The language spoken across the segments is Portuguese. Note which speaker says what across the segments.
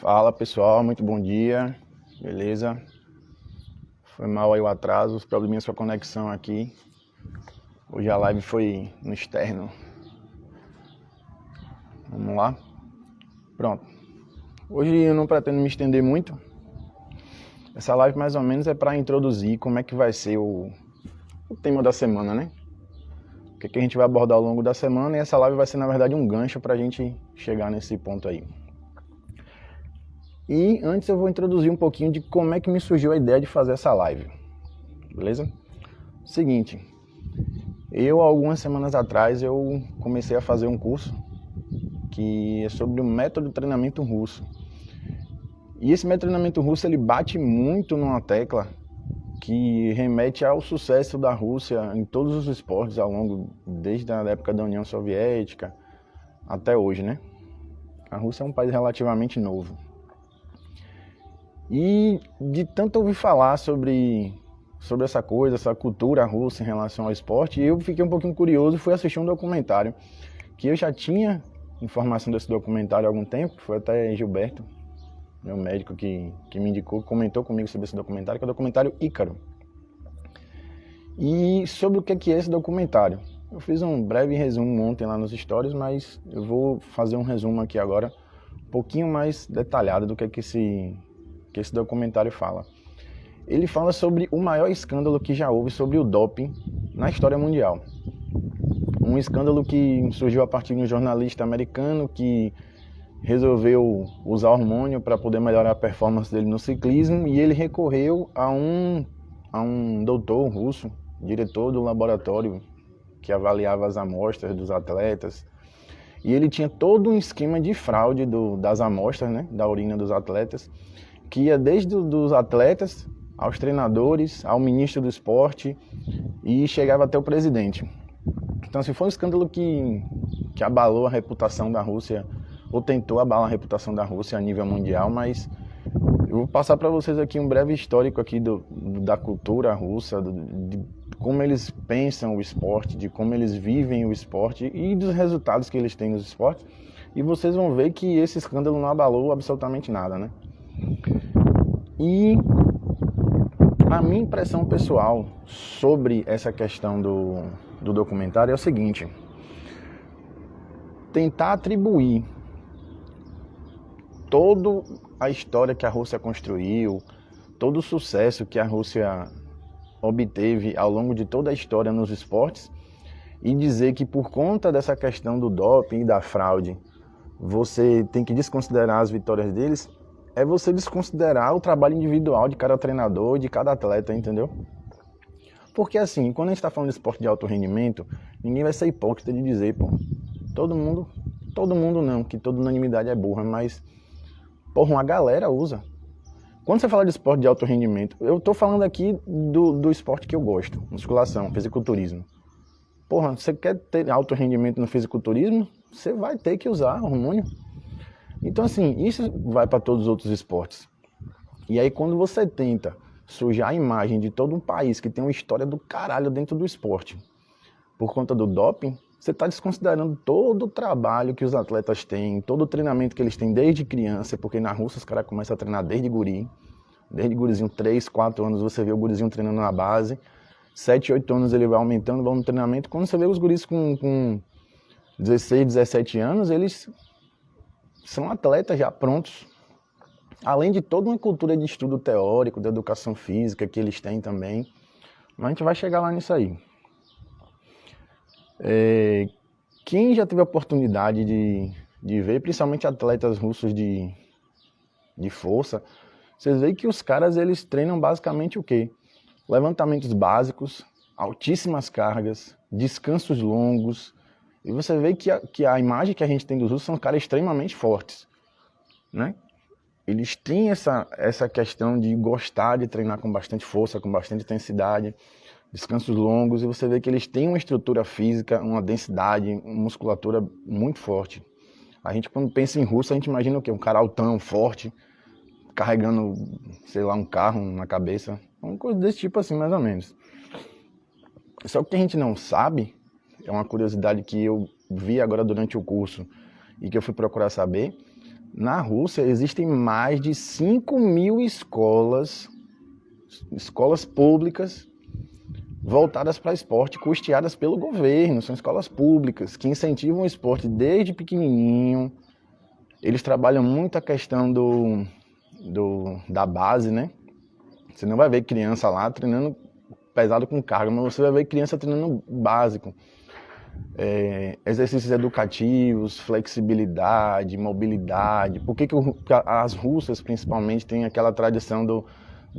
Speaker 1: Fala pessoal, muito bom dia, beleza? Foi mal aí o atraso, os probleminhas com a conexão aqui. Hoje a live foi no externo. Vamos lá? Pronto. Hoje eu não pretendo me estender muito. Essa live mais ou menos é para introduzir como é que vai ser o tema da semana, né? O que a gente vai abordar ao longo da semana, e essa live vai ser na verdade um gancho para a gente chegar nesse ponto aí. E antes eu vou introduzir um pouquinho de como é que me surgiu a ideia de fazer essa live, beleza? Seguinte, algumas semanas atrás eu comecei a fazer um curso que é sobre o método de treinamento russo. E esse método de treinamento russo ele bate muito numa tecla que remete ao sucesso da Rússia em todos os esportes ao longo, desde a época da União Soviética até hoje, né? A Rússia é um país relativamente novo. E de tanto ouvir falar sobre essa coisa, essa cultura russa em relação ao esporte, eu fiquei um pouquinho curioso e fui assistir um documentário, que eu já tinha informação desse documentário há algum tempo, foi até Gilberto, meu médico que me indicou, comentou comigo sobre esse documentário, que é o documentário Ícaro. E sobre o que é esse documentário? Eu fiz um breve resumo ontem lá nos stories, mas eu vou fazer um resumo aqui agora, um pouquinho mais detalhado do que esse documentário fala. Ele fala sobre o maior escândalo que já houve sobre o doping na história mundial. Um escândalo que surgiu a partir de um jornalista americano que resolveu usar hormônio para poder melhorar a performance dele no ciclismo, e ele recorreu a um doutor russo, diretor do laboratório que avaliava as amostras dos atletas, e ele tinha todo um esquema de fraude das amostras, né, da urina dos atletas, que ia desde os atletas aos treinadores, ao ministro do esporte e chegava até o presidente. Então, assim, foi um escândalo que abalou a reputação da Rússia, ou tentou abalar a reputação da Rússia a nível mundial, mas eu vou passar para vocês aqui um breve histórico aqui da cultura russa, de como eles pensam o esporte, de como eles vivem o esporte e dos resultados que eles têm nos esportes, e vocês vão ver que esse escândalo não abalou absolutamente nada, né? E a minha impressão pessoal sobre essa questão do documentário é o seguinte: tentar atribuir toda a história que a Rússia construiu, todo o sucesso que a Rússia obteve ao longo de toda a história nos esportes, e dizer que por conta dessa questão do doping e da fraude, você tem que desconsiderar as vitórias deles, é você desconsiderar o trabalho individual de cada treinador, de cada atleta, entendeu? Porque assim, quando a gente está falando de esporte de alto rendimento, ninguém vai ser hipócrita de dizer, pô, todo mundo não, que toda unanimidade é burra, mas, porra, uma galera usa. Quando você fala de esporte de alto rendimento, eu tô falando aqui do esporte que eu gosto, musculação, fisiculturismo. Porra, você quer ter alto rendimento no fisiculturismo, você vai ter que usar hormônio. Então, assim, isso vai para todos os outros esportes. E aí, quando você tenta sujar a imagem de todo um país que tem uma história do caralho dentro do esporte, por conta do doping, você está desconsiderando todo o trabalho que os atletas têm, todo o treinamento que eles têm desde criança, porque na Rússia os caras começam a treinar desde gurizinho, 3, 4 anos, você vê o gurizinho treinando na base, 7, 8 anos ele vai aumentando, vai no treinamento. Quando você vê os guris com 16, 17 anos, eles são atletas já prontos, além de toda uma cultura de estudo teórico, de educação física que eles têm também. Mas a gente vai chegar lá nisso aí. Quem já teve a oportunidade de ver, principalmente atletas russos de força, vocês veem que os caras eles treinam basicamente o quê? Levantamentos básicos, altíssimas cargas, descansos longos. E você vê que a imagem que a gente tem dos russos são caras extremamente fortes, né? Eles têm essa questão de gostar de treinar com bastante força, com bastante intensidade, descansos longos, e você vê que eles têm uma estrutura física, uma densidade, uma musculatura muito forte. A gente, quando pensa em russo, a gente imagina o quê? Um cara altão, forte, carregando, sei lá, um carro na cabeça, uma coisa desse tipo assim, mais ou menos. Só que a gente não sabe, é uma curiosidade que eu vi agora durante o curso e que eu fui procurar saber, Na Rússia existem mais de 5.000 escolas públicas voltadas para esporte, custeadas pelo governo. São escolas públicas que incentivam o esporte desde pequenininho. Eles trabalham muito a questão da base, né? Você não vai ver criança lá treinando pesado com carga, mas você vai ver criança treinando básico. Exercícios educativos, flexibilidade, mobilidade. Por que as russas, principalmente, têm aquela tradição do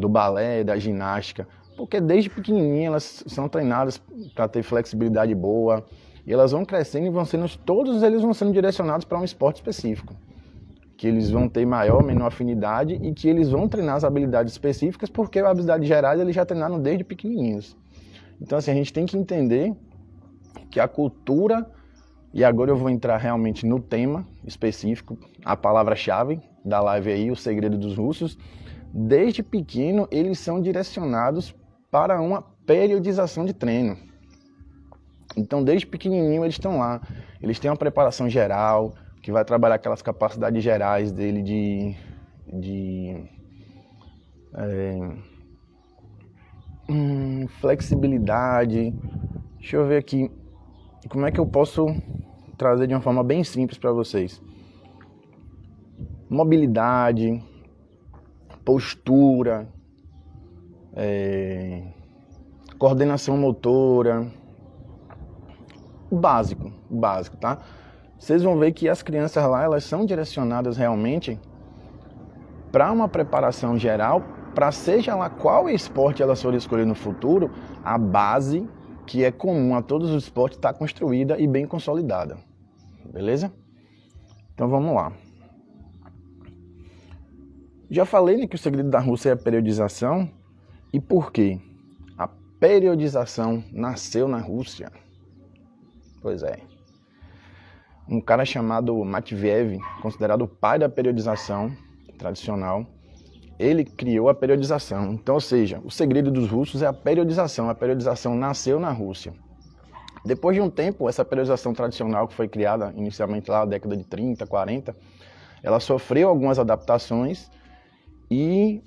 Speaker 1: balé, da ginástica? Porque desde pequenininha elas são treinadas para ter flexibilidade boa, e elas vão crescendo e todos eles vão sendo direcionados para um esporte específico, que eles vão ter maior ou menor afinidade e que eles vão treinar as habilidades específicas, porque as habilidades gerais eles já treinaram desde pequenininhos. Então, assim, a gente tem que entender que a cultura, e agora eu vou entrar realmente no tema específico, a palavra-chave da live aí, o segredo dos russos, desde pequeno eles são direcionados para uma periodização de treino. Então, desde pequenininho eles estão lá, eles têm uma preparação geral, que vai trabalhar aquelas capacidades gerais dele de flexibilidade. Deixa eu ver aqui, como é que eu posso trazer de uma forma bem simples para vocês? Mobilidade, postura, coordenação motora, básico, tá? Vocês vão ver que as crianças lá, elas são direcionadas realmente para uma preparação geral, para seja lá qual esporte elas forem escolher no futuro, a base que é comum a todos os esportes está construída e bem consolidada. Beleza? Então vamos lá. Já falei, né, que o segredo da Rússia é a periodização. E por quê? A periodização nasceu na Rússia. Pois é. Um cara chamado Matveev, considerado o pai da periodização tradicional, ele criou a periodização. Então, ou seja, o segredo dos russos é a periodização. A periodização nasceu na Rússia. Depois de um tempo, essa periodização tradicional que foi criada inicialmente lá na década de 30, 40, ela sofreu algumas adaptações e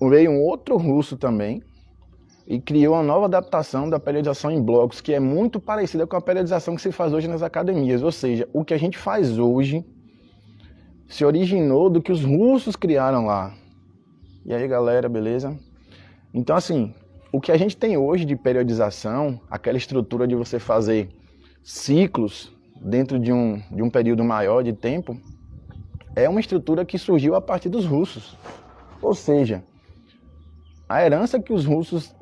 Speaker 1: veio um outro russo também e criou uma nova adaptação da periodização em blocos, que é muito parecida com a periodização que se faz hoje nas academias. Ou seja, o que a gente faz hoje se originou do que os russos criaram lá. E aí, galera, beleza? Então, assim, o que a gente tem hoje de periodização, aquela estrutura de você fazer ciclos dentro de um período maior de tempo, é uma estrutura que surgiu a partir dos russos. Ou seja, a herança que os russos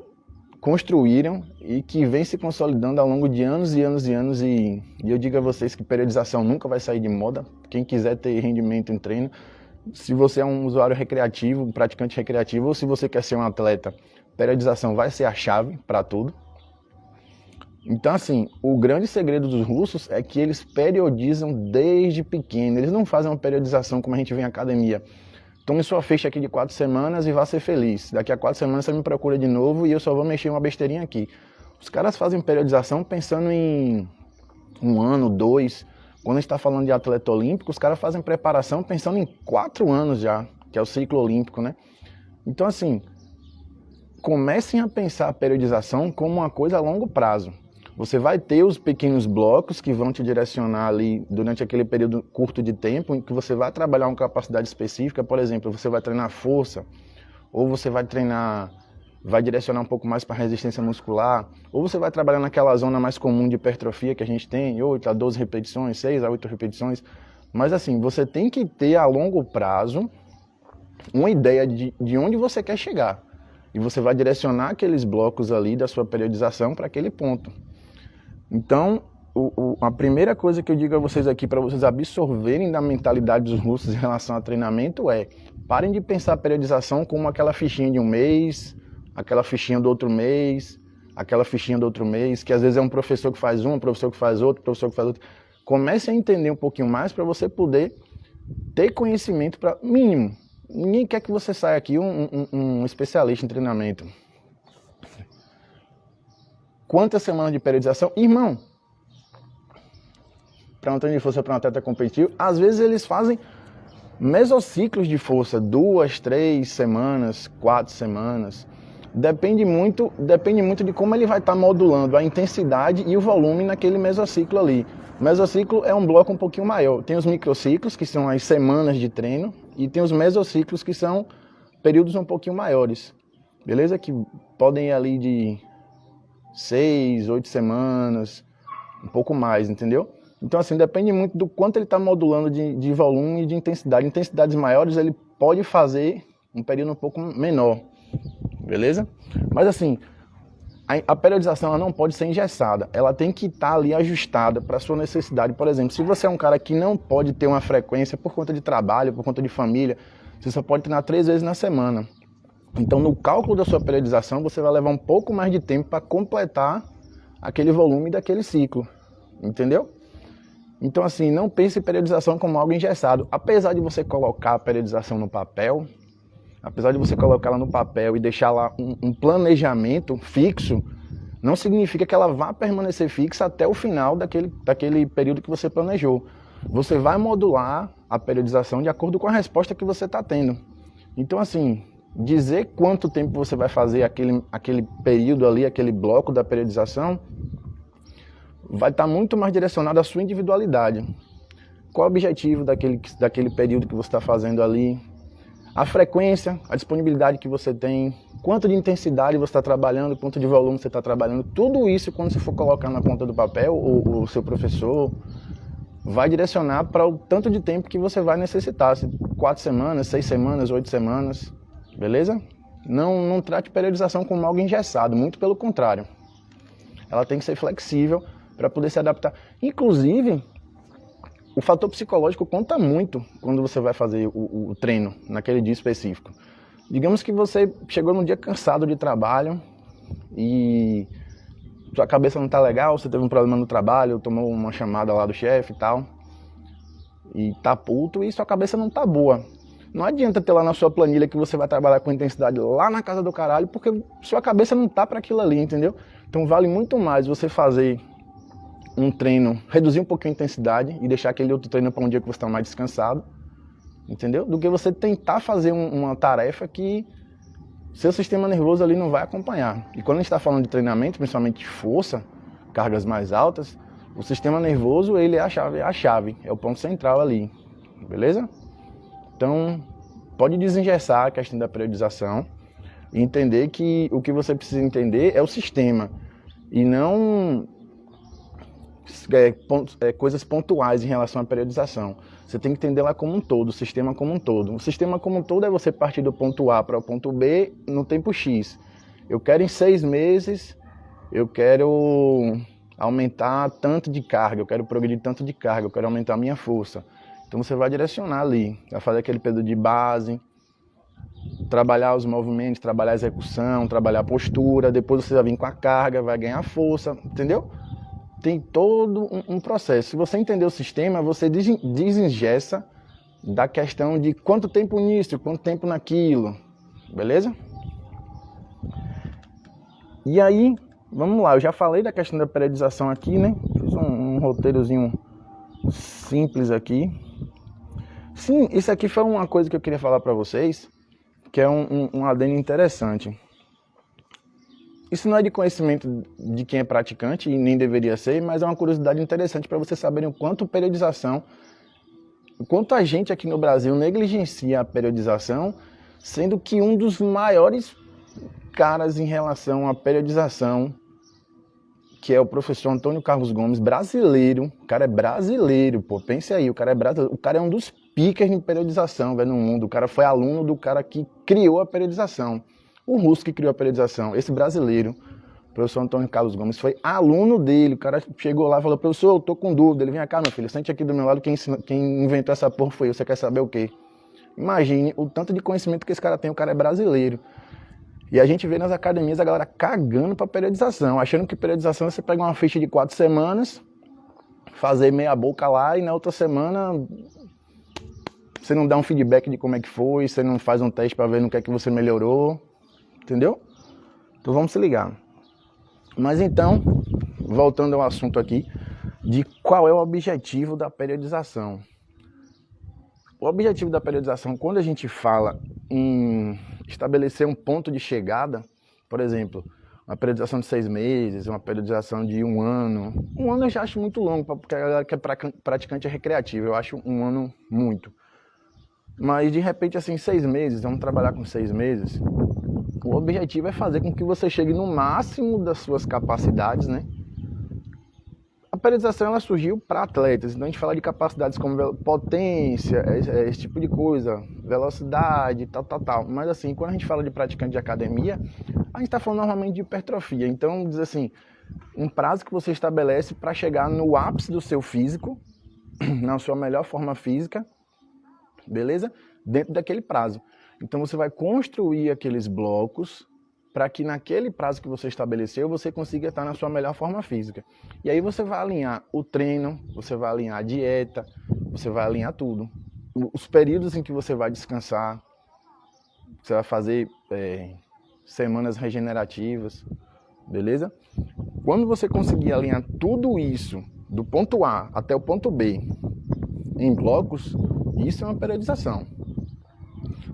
Speaker 1: construíram e que vem se consolidando ao longo de anos e anos e anos, e eu digo a vocês que periodização nunca vai sair de moda. Quem quiser ter rendimento em treino, se você é um usuário recreativo, um praticante recreativo, ou se você quer ser um atleta, periodização vai ser a chave para tudo. Então, assim, o grande segredo dos russos é que eles periodizam desde pequeno. Eles não fazem uma periodização como a gente vê em academia. Tome sua ficha aqui de 4 semanas e vá ser feliz. Daqui a 4 semanas você me procura de novo e eu só vou mexer uma besteirinha aqui. Os caras fazem periodização pensando em 1 ano, 2. Quando a gente está falando de atleta olímpico, os caras fazem preparação pensando em 4 anos já, que é o ciclo olímpico, né? Então, assim, comecem a pensar a periodização como uma coisa a longo prazo. Você vai ter os pequenos blocos que vão te direcionar ali durante aquele período curto de tempo em que você vai trabalhar uma capacidade específica. Por exemplo, você vai treinar força, ou você vai direcionar um pouco mais para resistência muscular, ou você vai trabalhar naquela zona mais comum de hipertrofia que a gente tem, 8 a 12 repetições, 6 a 8 repetições. Mas assim, você tem que ter a longo prazo uma ideia de onde você quer chegar. E você vai direcionar aqueles blocos ali da sua periodização para aquele ponto. Então, a primeira coisa que eu digo a vocês aqui para vocês absorverem da mentalidade dos russos em relação a treinamento é: parem de pensar a periodização como aquela fichinha de um mês, aquela fichinha do outro mês, aquela fichinha do outro mês, que às vezes é um professor que faz um professor que faz outro, professor que faz outro. Comece a entender um pouquinho mais para você poder ter conhecimento para mínimo. Ninguém quer que você saia aqui um especialista em treinamento. Quantas semanas de periodização? Irmão, para um treino de força para um atleta competitivo, às vezes eles fazem Mesociclos de força, 2, 3 semanas, 4 semanas, depende muito de como ele vai estar modulando a intensidade e o volume naquele mesociclo ali. O mesociclo é um bloco um pouquinho maior. Tem os microciclos, que são as semanas de treino, e tem os mesociclos, que são períodos um pouquinho maiores, beleza? Que podem ir ali de 6, 8 semanas, um pouco mais, entendeu? Então, assim, depende muito do quanto ele está modulando de volume e de intensidade. Intensidades maiores, ele pode fazer um período um pouco menor, beleza? Mas, assim, a periodização ela não pode ser engessada. Ela tem que estar ali ajustada para a sua necessidade. Por exemplo, se você é um cara que não pode ter uma frequência por conta de trabalho, por conta de família, você só pode treinar 3 vezes na semana. Então, no cálculo da sua periodização, você vai levar um pouco mais de tempo para completar aquele volume daquele ciclo, entendeu? Então, assim, não pense em periodização como algo engessado. Apesar de você colocar a periodização no papel, apesar de você colocar ela no papel e deixar lá um planejamento fixo, não significa que ela vá permanecer fixa até o final daquele período que você planejou. Você vai modular a periodização de acordo com a resposta que você está tendo. Então, assim, dizer quanto tempo você vai fazer aquele período ali, aquele bloco da periodização, vai estar muito mais direcionado à sua individualidade. Qual o objetivo daquele período que você está fazendo ali? A frequência, a disponibilidade que você tem, quanto de intensidade você está trabalhando, quanto de volume você está trabalhando, tudo isso, quando você for colocar na ponta do papel, o seu professor vai direcionar para o tanto de tempo que você vai necessitar, 4 semanas, 6 semanas, 8 semanas, beleza? Não trate periodização como algo engessado, muito pelo contrário. Ela tem que ser flexível para poder se adaptar. Inclusive, o fator psicológico conta muito quando você vai fazer o treino naquele dia específico. Digamos que você chegou num dia cansado de trabalho e sua cabeça não está legal, você teve um problema no trabalho, tomou uma chamada lá do chefe e tal, e tá puto e sua cabeça não tá boa. Não adianta ter lá na sua planilha que você vai trabalhar com intensidade lá na casa do caralho, porque sua cabeça não tá para aquilo ali, entendeu? Então vale muito mais você fazer um treino, reduzir um pouquinho a intensidade e deixar aquele outro treino para um dia que você está mais descansado, entendeu? Do que você tentar fazer uma tarefa que seu sistema nervoso ali não vai acompanhar. E quando a gente está falando de treinamento, principalmente de força, cargas mais altas, o sistema nervoso, ele é a chave, é o ponto central ali, beleza? Então, pode desengessar a questão da periodização e entender que o que você precisa entender é o sistema e não coisas pontuais em relação à periodização. Você tem que entender ela como um todo, o sistema como um todo. O sistema como um todo é você partir do ponto A para o ponto B no tempo X. Eu quero em 6 meses, eu quero aumentar tanto de carga, eu quero progredir tanto de carga, eu quero aumentar a minha força. Então você vai direcionar ali, vai fazer aquele período de base, trabalhar os movimentos, trabalhar a execução, trabalhar a postura, depois você vai vir com a carga, vai ganhar força, entendeu? Tem todo um processo. Se você entender o sistema, você desengessa da questão de quanto tempo nisso, quanto tempo naquilo, beleza? E aí, vamos lá, eu já falei da questão da periodização aqui, né? Fiz um roteirozinho simples aqui. Sim, isso aqui foi uma coisa que eu queria falar para vocês, que é um adendo interessante. Isso não é de conhecimento de quem é praticante, e nem deveria ser, mas é uma curiosidade interessante para vocês saberem o quanto periodização, o quanto a gente aqui no Brasil negligencia a periodização, sendo que um dos maiores caras em relação à periodização, que é o professor Antônio Carlos Gomes, brasileiro, o cara é brasileiro, pô, pense aí, o cara é brasileiro, o cara é um dos pickers em periodização, velho, no mundo, o cara foi aluno do cara que criou a periodização. O russo que criou a periodização, esse brasileiro, o professor Antônio Carlos Gomes, foi aluno dele. O cara chegou lá e falou: professor, eu tô com dúvida. Ele: vem cá, meu filho, sente aqui do meu lado, quem inventou essa porra foi eu, você quer saber o quê? Imagine o tanto de conhecimento que esse cara tem, o cara é brasileiro. E a gente vê nas academias a galera cagando pra periodização, achando que periodização é você pegar uma ficha de 4 semanas, fazer meia boca lá e na outra semana você não dá um feedback de como é que foi, você não faz um teste pra ver no que é que você melhorou. Entendeu? Então vamos se ligar. Mas então, voltando ao assunto aqui, de qual é o objetivo da periodização. O objetivo da periodização, quando a gente fala em estabelecer um ponto de chegada, por exemplo, uma periodização de 6 meses, uma periodização de 1 ano. 1 ano eu já acho muito longo, porque a galera que é praticante é recreativa, eu acho 1 ano muito. Mas de repente, assim, 6 meses, vamos trabalhar com 6 meses. O objetivo é fazer com que você chegue no máximo das suas capacidades, né? A periodização ela surgiu para atletas, então a gente fala de capacidades como potência, esse tipo de coisa, velocidade, tal. Mas assim, quando a gente fala de praticante de academia, a gente está falando normalmente de hipertrofia. Então, diz assim, um prazo que você estabelece para chegar no ápice do seu físico, na sua melhor forma física, beleza? Dentro daquele prazo. Então você vai construir aqueles blocos para que naquele prazo que você estabeleceu, você consiga estar na sua melhor forma física. E aí você vai alinhar o treino, você vai alinhar a dieta, você vai alinhar tudo. Os períodos em que você vai descansar, você vai fazer semanas regenerativas, beleza? Quando você conseguir alinhar tudo isso, do ponto A até o ponto B, em blocos, isso é uma periodização.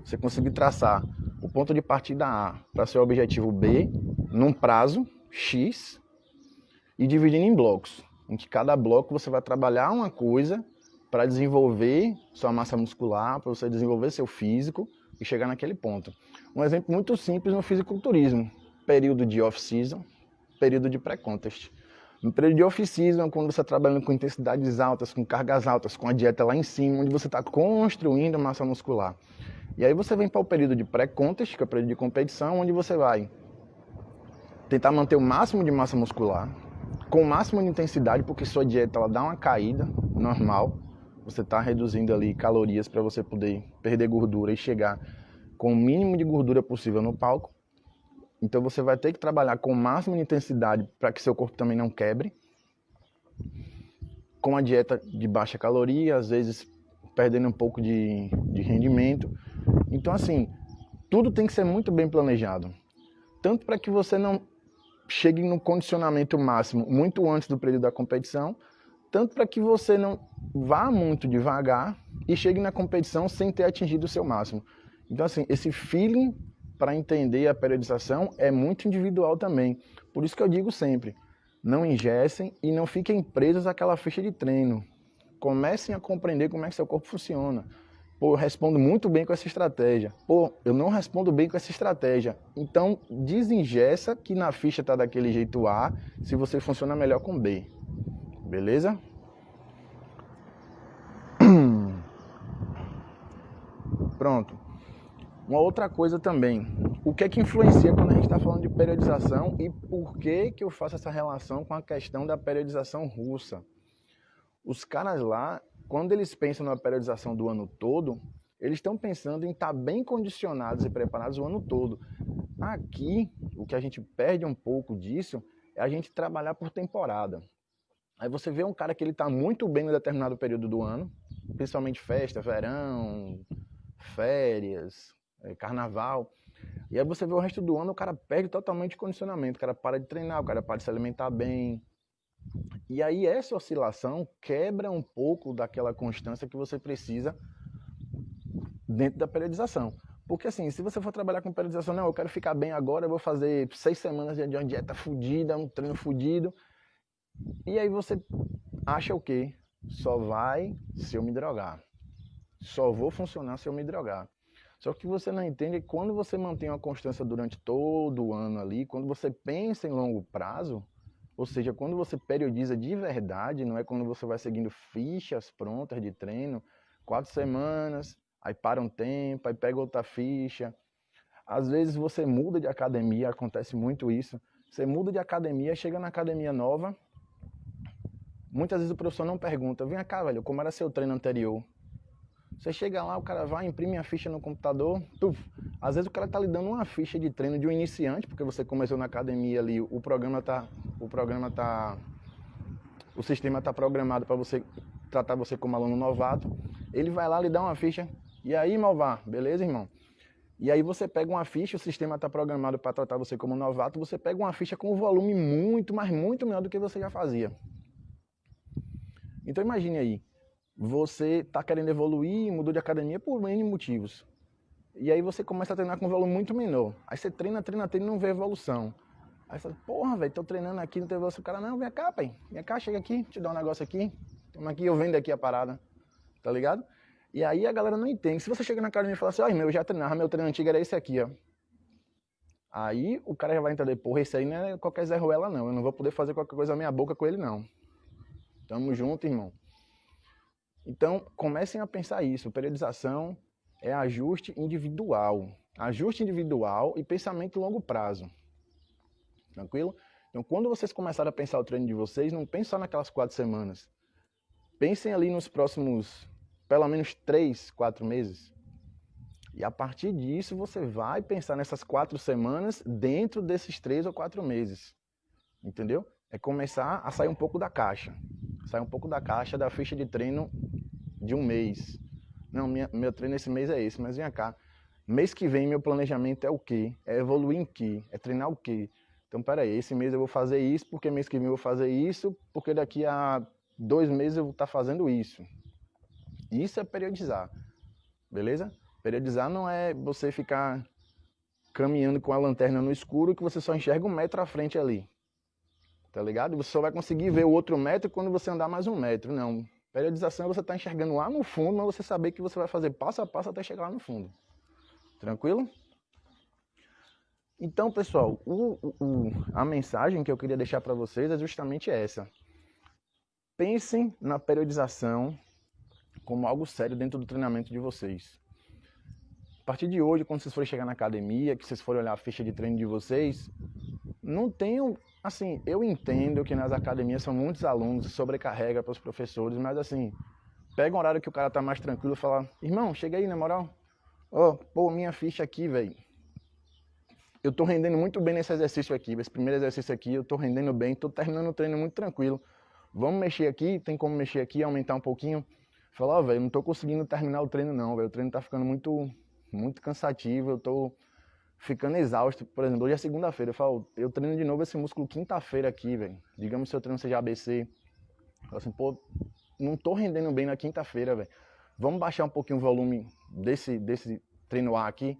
Speaker 1: Você conseguir traçar o ponto de partida A para seu objetivo B, num prazo X, e dividindo em blocos, em que cada bloco você vai trabalhar uma coisa para desenvolver sua massa muscular, para você desenvolver seu físico e chegar naquele ponto. Um exemplo muito simples no fisiculturismo, período de off-season, período de pré-contest. No período de off-season, quando você está trabalhando com intensidades altas, com cargas altas, com a dieta lá em cima, onde você está construindo massa muscular. E aí você vem para o período de pré-contest, que é o período de competição, onde você vai tentar manter o máximo de massa muscular, com o máximo de intensidade, porque sua dieta ela dá uma caída normal. Você está reduzindo ali calorias para você poder perder gordura e chegar com o mínimo de gordura possível no palco. Então você vai ter que trabalhar com o máximo de intensidade para que seu corpo também não quebre. Com a dieta de baixa caloria, às vezes perdendo um pouco de rendimento. Então assim, tudo tem que ser muito bem planejado. Tanto para que você não chegue no condicionamento máximo muito antes do período da competição, tanto para que você não vá muito devagar e chegue na competição sem ter atingido o seu máximo. Então assim, esse feeling para entender a periodização é muito individual também. Por isso que eu digo sempre, não engessem e não fiquem presos àquela ficha de treino. Comecem a compreender como é que seu corpo funciona. Pô, eu respondo muito bem com essa estratégia. Pô, eu não respondo bem com essa estratégia. Então, desengessa que na ficha está daquele jeito A, se você funciona melhor com B. Beleza? Pronto. Uma outra coisa também. O que é que influencia quando a gente está falando de periodização e por que eu faço essa relação com a questão da periodização russa? Os caras lá, quando eles pensam na periodização do ano todo, eles estão pensando em estar bem condicionados e preparados o ano todo. Aqui, o que a gente perde um pouco disso é a gente trabalhar por temporada. Aí você vê um cara que ele está muito bem em determinado período do ano, principalmente festa, verão, férias, carnaval. E aí você vê o resto do ano, o cara perde totalmente o condicionamento, o cara para de treinar, o cara para de se alimentar bem. E aí essa oscilação quebra um pouco daquela constância que você precisa dentro da periodização. Porque assim, se você for trabalhar com periodização, não, eu quero ficar bem agora, eu vou fazer 6 semanas de uma dieta fodida, um treino fodido. E aí você acha o quê? Só vai se eu me drogar. Só vou funcionar se eu me drogar. Só que você não entende que quando você mantém uma constância durante todo o ano ali, quando você pensa em longo prazo, ou seja, quando você periodiza de verdade, não é quando você vai seguindo fichas prontas de treino, 4 semanas, aí para um tempo, aí pega outra ficha. Às vezes você muda de academia, acontece muito isso. Você muda de academia, chega na academia nova, muitas vezes o professor não pergunta, vem cá, velho, como era seu treino anterior? Você chega lá, o cara vai, imprime a ficha no computador, tuf. Às vezes o cara tá lhe dando uma ficha de treino de um iniciante, porque você começou na academia ali, o sistema tá programado para você tratar você como aluno novato. Ele vai lá, lhe dá uma ficha, e aí, Malvar, beleza, irmão? E aí você pega uma ficha, o sistema está programado para tratar você como novato, você pega uma ficha com um volume muito, mas muito menor do que você já fazia. Então imagine aí, você está querendo evoluir, mudou de academia por N motivos. E aí você começa a treinar com um volume muito menor. Aí você treina e não vê evolução. Aí você fala, porra, velho, tô treinando aqui, não tem evolução. O cara, não, vem cá, pai. Vem cá, chega aqui, te dá um negócio aqui. Toma aqui, eu vendo aqui a parada. Tá ligado? E aí a galera não entende. Se você chega na academia e fala assim, ó, eu já treinava, meu treino antigo era esse aqui, ó. Aí o cara já vai entender, porra, esse aí não é qualquer Zé Ruela, não. Eu não vou poder fazer qualquer coisa na minha boca com ele, não. Tamo junto, irmão. Então, comecem a pensar isso. Periodização é ajuste individual. Ajuste individual e pensamento a longo prazo. Tranquilo? Então, quando vocês começarem a pensar o treino de vocês, não pensem só naquelas 4 semanas. Pensem ali nos próximos, pelo menos 3, 4 meses. E a partir disso, você vai pensar nessas 4 semanas dentro desses 3 ou 4 meses. Entendeu? É começar a sair um pouco da caixa. Sair um pouco da caixa da ficha de treino de um mês. Não, meu treino esse mês é esse, mas vem cá. Mês que vem, meu planejamento é o quê? É evoluir em quê? É treinar o quê? Então, peraí, esse mês eu vou fazer isso, porque mês que vem eu vou fazer isso, porque daqui a 2 meses eu vou estar fazendo isso. Isso é periodizar, beleza? Periodizar não é você ficar caminhando com a lanterna no escuro que você só enxerga 1 metro à frente ali. Tá ligado? Você só vai conseguir ver o outro metro quando você andar mais 1 metro. Não. Periodização é você estar enxergando lá no fundo, mas você saber que você vai fazer passo a passo até chegar lá no fundo. Tranquilo? Então, pessoal, a mensagem que eu queria deixar para vocês é justamente essa. Pensem na periodização como algo sério dentro do treinamento de vocês. A partir de hoje, quando vocês forem chegar na academia, que vocês forem olhar a ficha de treino de vocês, não tenham, assim, eu entendo que nas academias são muitos alunos, sobrecarrega para os professores, mas assim, pega um horário que o cara tá mais tranquilo e fala, irmão, chega aí, na moral, pô, minha ficha aqui, velho, eu tô rendendo muito bem nesse exercício aqui, esse primeiro exercício aqui, eu tô rendendo bem, tô terminando o treino muito tranquilo, vamos mexer aqui, tem como mexer aqui, aumentar um pouquinho, fala, velho, não tô conseguindo terminar o treino não, velho, o treino tá ficando muito cansativo, eu tô ficando exausto. Por exemplo, hoje é segunda-feira, eu falo, eu treino de novo esse músculo quinta-feira aqui, velho. Digamos se eu treino seja ABC. Eu falo assim, pô, não tô rendendo bem na quinta-feira, velho. Vamos baixar um pouquinho o volume desse treino A aqui,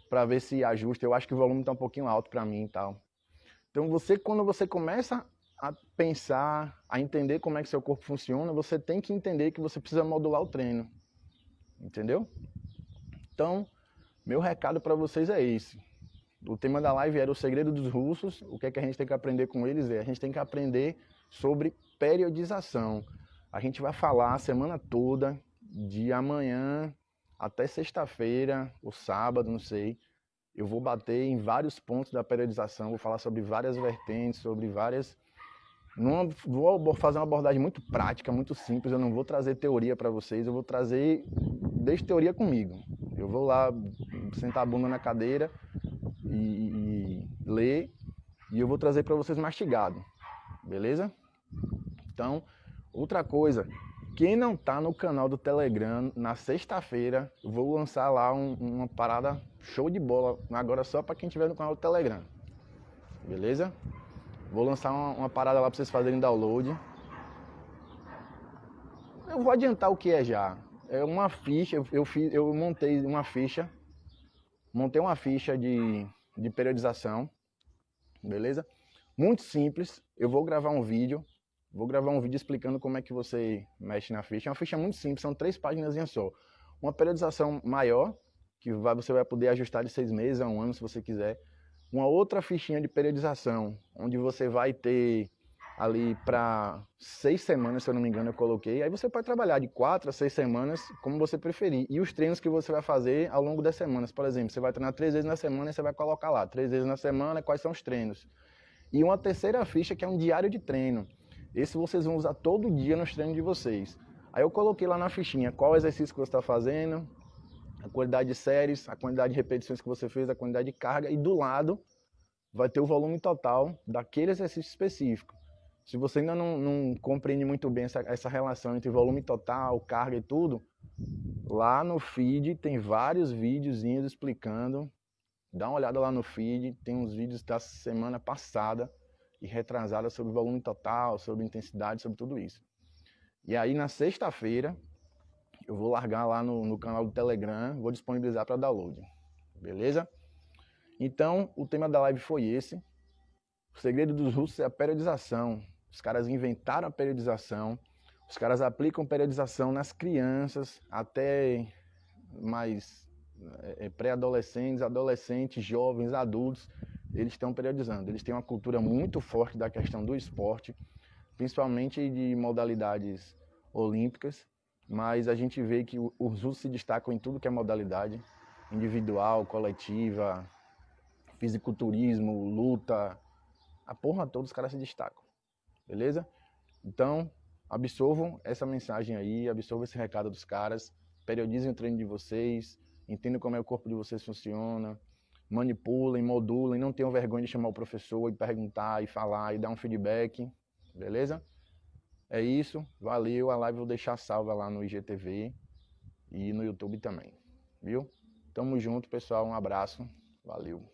Speaker 1: pra ver se ajusta. Eu acho que o volume tá um pouquinho alto pra mim e tal. Então, quando você começa a pensar, a entender como é que seu corpo funciona, você tem que entender que você precisa modular o treino. Entendeu? Então, meu recado para vocês é esse. O tema da live era o segredo dos russos. O que é que a gente tem que aprender com eles? A gente tem que aprender sobre periodização. A gente vai falar a semana toda, de amanhã até sexta-feira, ou sábado, não sei. Eu vou bater em vários pontos da periodização, vou falar sobre várias vertentes, sobre várias... Não vou fazer uma abordagem muito prática, muito simples, eu não vou trazer teoria para vocês, eu vou trazer... Deixe teoria comigo. Eu vou lá sentar a bunda na cadeira e ler, e eu vou trazer para vocês mastigado, beleza? Então, outra coisa, quem não tá no canal do Telegram, na sexta-feira, eu vou lançar lá uma parada show de bola, agora só para quem tiver no canal do Telegram, beleza? Vou lançar uma parada lá para vocês fazerem download. Eu vou adiantar o que é já. É uma ficha, eu montei uma ficha, de periodização, beleza? Muito simples. Eu vou gravar um vídeo explicando como é que você mexe na ficha. É uma ficha muito simples, são 3 páginas só. Uma periodização maior, que você vai poder ajustar de 6 meses a 1 ano, se você quiser. Uma outra fichinha de periodização, onde você vai ter ali para 6 semanas, se eu não me engano, eu coloquei. Aí você pode trabalhar de 4 a 6 semanas, como você preferir. E os treinos que você vai fazer ao longo das semanas. Por exemplo, você vai treinar 3 vezes na semana e você vai colocar lá, 3 vezes na semana, quais são os treinos. E uma terceira ficha, que é um diário de treino. Esse vocês vão usar todo dia nos treinos de vocês. Aí eu coloquei lá na fichinha qual exercício que você está fazendo, a quantidade de séries, a quantidade de repetições que você fez, a quantidade de carga, e do lado vai ter o volume total daquele exercício específico. Se você ainda não compreende muito bem essa relação entre volume total, carga e tudo, lá no feed tem vários videozinhos explicando. Dá uma olhada lá no feed, tem uns vídeos da semana passada e retrasada sobre volume total, sobre intensidade, sobre tudo isso. E aí na sexta-feira eu vou largar lá no canal do Telegram, vou disponibilizar para download, beleza? Então o tema da live foi esse. O segredo dos russos é a periodização. Os caras inventaram a periodização, os caras aplicam periodização nas crianças até mais pré-adolescentes, adolescentes, jovens, adultos, eles estão periodizando. Eles têm uma cultura muito forte da questão do esporte, principalmente de modalidades olímpicas, mas a gente vê que os russos se destacam em tudo que é modalidade, individual, coletiva, fisiculturismo, luta, a porra toda os caras se destacam, beleza? Então, absorvam essa mensagem aí, absorvam esse recado dos caras, periodizem o treino de vocês, entendam como é o corpo de vocês funciona, manipulem, modulem, não tenham vergonha de chamar o professor e perguntar e falar e dar um feedback, beleza? É isso, valeu, a live eu vou deixar salva lá no IGTV e no YouTube também, viu? Tamo junto, pessoal, um abraço, valeu.